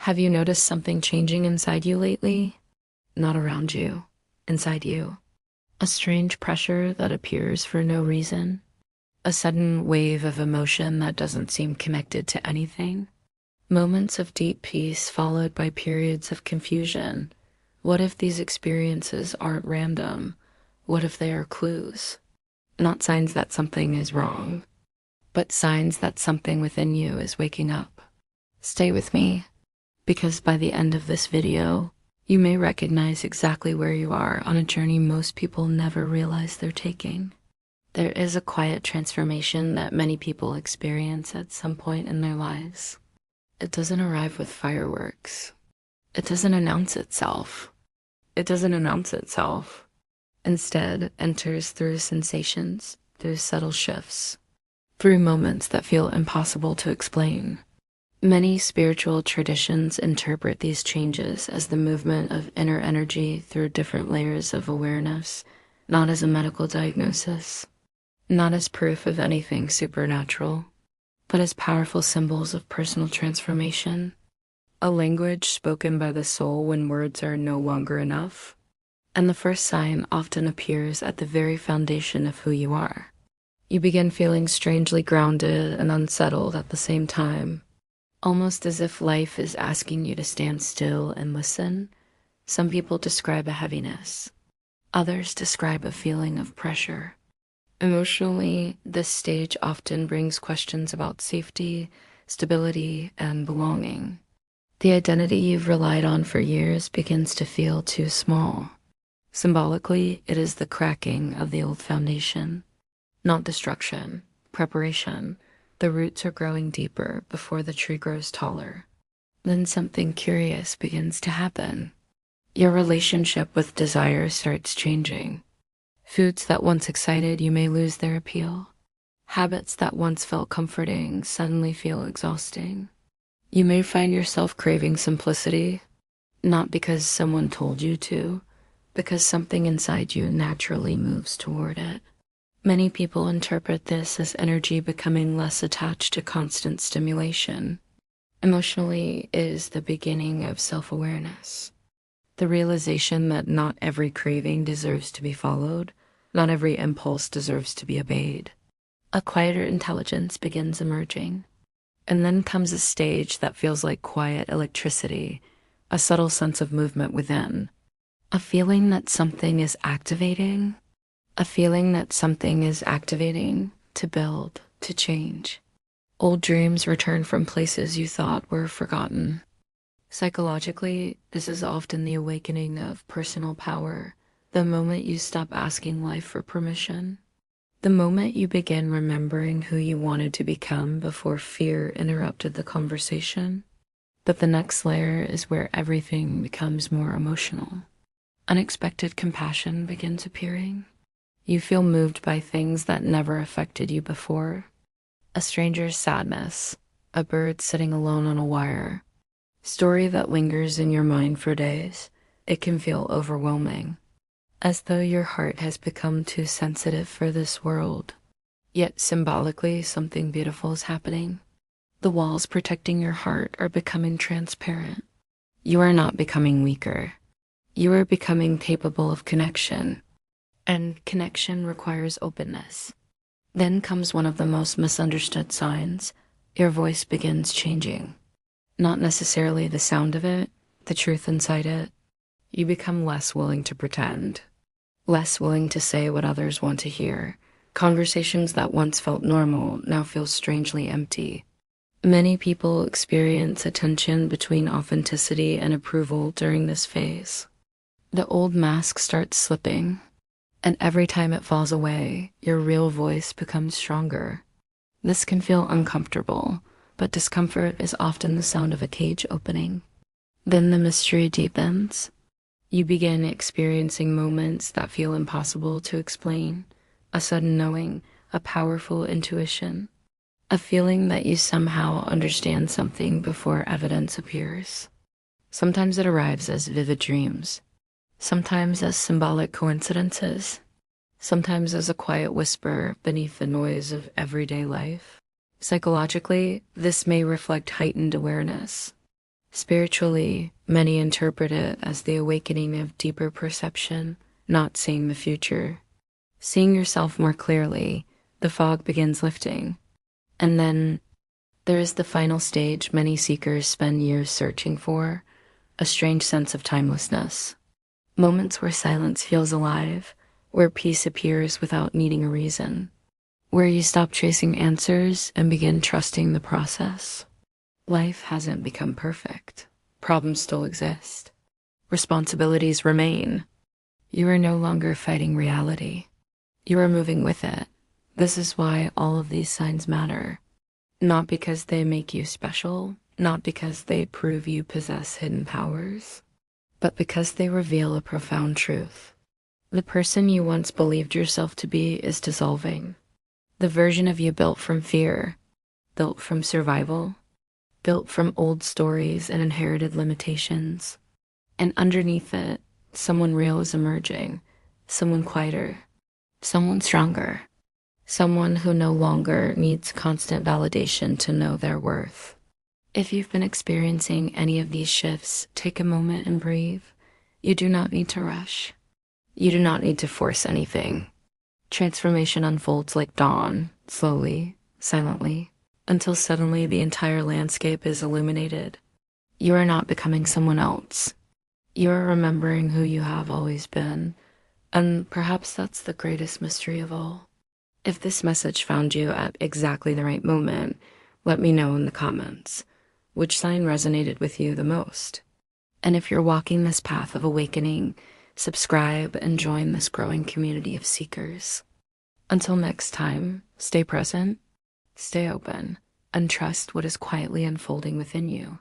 Have you noticed something changing inside you lately? Not around you, inside you. A strange pressure that appears for no reason. A sudden wave of emotion that doesn't seem connected to anything. Moments of deep peace followed by periods of confusion. What if these experiences aren't random? What if they are clues? Not signs that something is wrong, but signs that something within you is waking up. Stay with me, because by the end of this video, you may recognize exactly where you are on a journey most people never realize they're taking. There is a quiet transformation that many people experience at some point in their lives. It doesn't arrive with fireworks. It doesn't announce itself. Instead, enters through sensations, through subtle shifts, through moments that feel impossible to explain. Many spiritual traditions interpret these changes as the movement of inner energy through different layers of awareness, not as a medical diagnosis, not as proof of anything supernatural, but as powerful symbols of personal transformation. A language spoken by the soul when words are no longer enough. And the first sign often appears at the very foundation of who you are. You begin feeling strangely grounded and unsettled at the same time, almost as if life is asking you to stand still and listen. Some people describe a heaviness. Others describe a feeling of pressure. Emotionally, this stage often brings questions about safety, stability, and belonging. The identity you've relied on for years begins to feel too small. Symbolically, it is the cracking of the old foundation, not destruction, preparation. The roots are growing deeper before the tree grows taller. Then something curious begins to happen. Your relationship with desire starts changing. Foods that once excited you may lose their appeal. Habits that once felt comforting suddenly feel exhausting. You may find yourself craving simplicity, not because someone told you to, because something inside you naturally moves toward it. Many people interpret this as energy becoming less attached to constant stimulation. Emotionally, it is the beginning of self-awareness. The realization that not every craving deserves to be followed, not every impulse deserves to be obeyed. A quieter intelligence begins emerging. And then comes a stage that feels like quiet electricity, a subtle sense of movement within. A feeling that something is activating. To build, to change. Old dreams return from places you thought were forgotten. Psychologically, this is often the awakening of personal power, the moment you stop asking life for permission. The moment you begin remembering who you wanted to become before fear interrupted the conversation. But the next layer is where everything becomes more emotional. Unexpected compassion begins appearing. You feel moved by things that never affected you before. A stranger's sadness, a bird sitting alone on a wire, story that lingers in your mind for days. It can feel overwhelming, as though your heart has become too sensitive for this world. Yet symbolically, something beautiful is happening. The walls protecting your heart are becoming transparent. You are not becoming weaker. You are becoming capable of connection. And connection requires openness. Then comes one of the most misunderstood signs. Your voice begins changing. Not necessarily the sound of it, the truth inside it. You become less willing to pretend. Less willing to say what others want to hear. Conversations that once felt normal now feel strangely empty. Many people experience a tension between authenticity and approval during this phase. The old mask starts slipping, and every time it falls away, your real voice becomes stronger. This can feel uncomfortable, but discomfort is often the sound of a cage opening. Then the mystery deepens. You begin experiencing moments that feel impossible to explain, a sudden knowing, a powerful intuition, a feeling that you somehow understand something before evidence appears. Sometimes it arrives as vivid dreams, sometimes as symbolic coincidences, sometimes as a quiet whisper beneath the noise of everyday life. Psychologically, this may reflect heightened awareness. Spiritually, many interpret it as the awakening of deeper perception, not seeing the future. Seeing yourself more clearly, the fog begins lifting. And then there is the final stage many seekers spend years searching for, a strange sense of timelessness. Moments where silence feels alive, where peace appears without needing a reason, where you stop chasing answers and begin trusting the process. Life hasn't become perfect. Problems still exist. Responsibilities remain. You are no longer fighting reality. You are moving with it. This is why all of these signs matter. Not because they make you special, not because they prove you possess hidden powers, but because they reveal a profound truth. The person you once believed yourself to be is dissolving. The version of you built from fear, built from survival, built from old stories and inherited limitations. And underneath it, someone real is emerging, someone quieter, someone stronger, someone who no longer needs constant validation to know their worth. If you've been experiencing any of these shifts, take a moment and breathe. You do not need to rush. You do not need to force anything. Transformation unfolds like dawn, slowly, silently, until suddenly the entire landscape is illuminated. You are not becoming someone else. You are remembering who you have always been, and perhaps that's the greatest mystery of all. If this message found you at exactly the right moment, let me know in the comments. Which sign resonated with you the most? And if you're walking this path of awakening, subscribe and join this growing community of seekers. Until next time, stay present, stay open, and trust what is quietly unfolding within you.